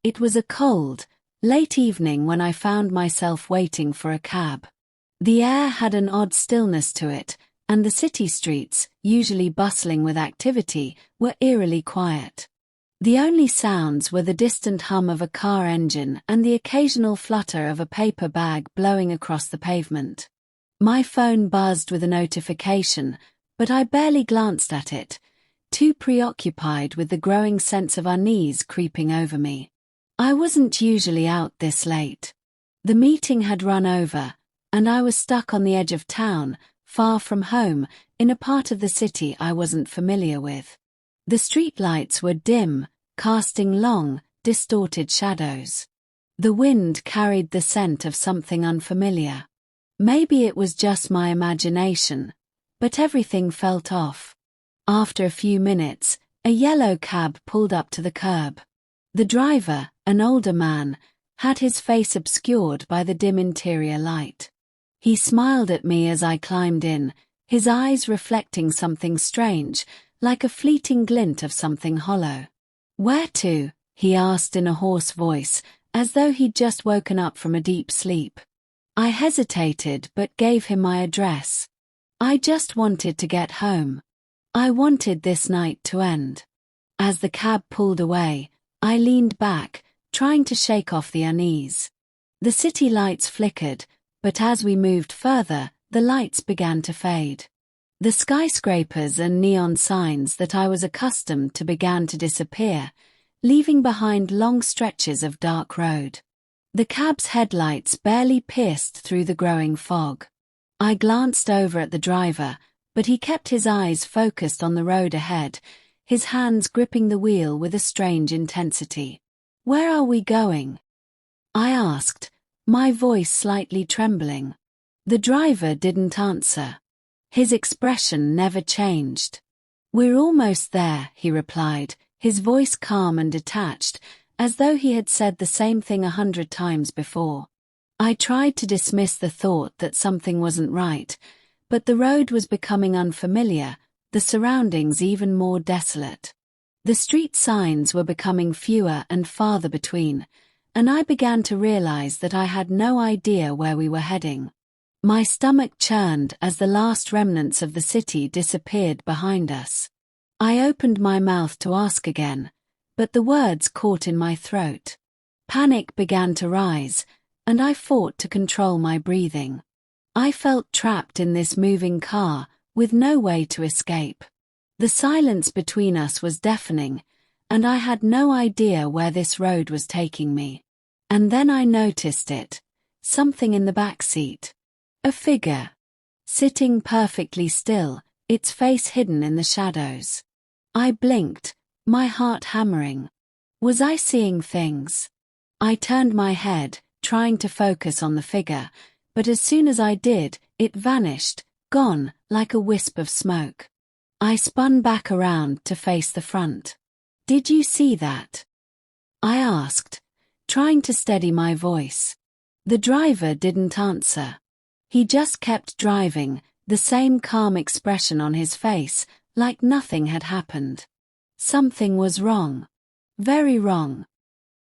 It was a cold, late evening when I found myself waiting for a cab. The air had an odd stillness to it, and the city streets, usually bustling with activity, were eerily quiet. The only sounds were the distant hum of a car engine and the occasional flutter of a paper bag blowing across the pavement. My phone buzzed with a notification, but I barely glanced at it, too preoccupied with the growing sense of unease creeping over me. I wasn't usually out this late. The meeting had run over, and I was stuck on the edge of town, far from home, in a part of the city I wasn't familiar with. The streetlights were dim, casting long, distorted shadows. The wind carried the scent of something unfamiliar. Maybe it was just my imagination, but everything felt off. After a few minutes, a yellow cab pulled up to the curb. The driver, an older man, had his face obscured by the dim interior light. He smiled at me as I climbed in, his eyes reflecting something strange, like a fleeting glint of something hollow. "Where to?" he asked in a hoarse voice, as though he'd just woken up from a deep sleep. I hesitated but gave him my address. I just wanted to get home. I wanted this night to end. As the cab pulled away, I leaned back, trying to shake off the unease. The city lights flickered, but as we moved further, the lights began to fade. The skyscrapers and neon signs that I was accustomed to began to disappear, leaving behind long stretches of dark road. The cab's headlights barely pierced through the growing fog. I glanced over at the driver, but he kept his eyes focused on the road ahead, his hands gripping the wheel with a strange intensity. "Where are we going?" I asked, my voice slightly trembling. The driver didn't answer. His expression never changed. "We're almost there," he replied, his voice calm and detached, as though he had said the same thing 100 times before. I tried to dismiss the thought that something wasn't right, but the road was becoming unfamiliar, the surroundings even more desolate. The street signs were becoming fewer and farther between, and I began to realize that I had no idea where we were heading. My stomach churned as the last remnants of the city disappeared behind us. I opened my mouth to ask again, but the words caught in my throat. Panic began to rise, and I fought to control my breathing. I felt trapped in this moving car, with no way to escape. The silence between us was deafening, and I had no idea where this road was taking me. And then I noticed it, something in the back seat. A figure. Sitting perfectly still, its face hidden in the shadows. I blinked, my heart hammering. Was I seeing things? I turned my head, trying to focus on the figure, but as soon as I did, it vanished, gone, like a wisp of smoke. I spun back around to face the front. "Did you see that?" I asked, trying to steady my voice. The driver didn't answer. He just kept driving, the same calm expression on his face, like nothing had happened. Something was wrong. Very wrong.